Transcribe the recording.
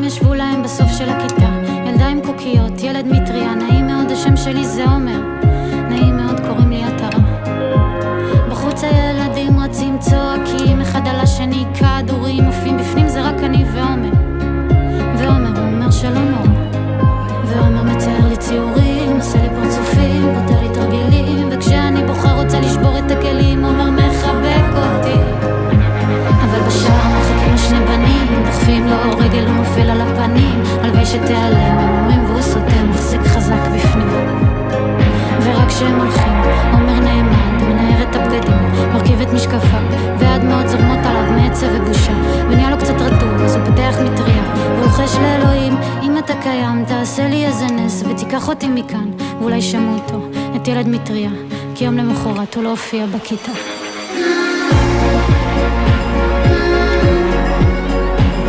הם ישבו להם בסוף של הכיתה, ילדה עם קוקיות, ילד מטריה, נעים מאוד, השם שלי זה עומר, נעים מאוד, קוראים לי עטרה. בחוץ הילדים רצים צועקים אחד על השני, כדורים עופים בפנים, זה רק אני ועומר. ועומר הוא אומר שלא נורא, ועומר מצייר לי ציורים, עושה לי פרצופים, פותר לי תרגילים, וכשאני בוחר רוצה לשבור את הכלים, עומר מחבק אותי. אבל בשער מחכים שני בנים, דוחפים לו רגל ונופל על הפנים, הלוואי שתיעלם, הם אומרים והוא סותם, מחזיק חזק בפנים. ורק כשהם הולכים, עומר נעמד, מנער את הבגדים, מרכיב את משקפיו, והדמעות זורמות עליו מעצב ובושה, ונהיה לו קצת רטוב, אז הוא פתח מטריה, ולוחש לאלוהים, אם אתה קיים, תעשה לי איזה נס, ותיקח אותי מכאן, ואולי שמעו אותו, את ילד מטריה, כי יום למחרת הוא לא הופיע בכיתה.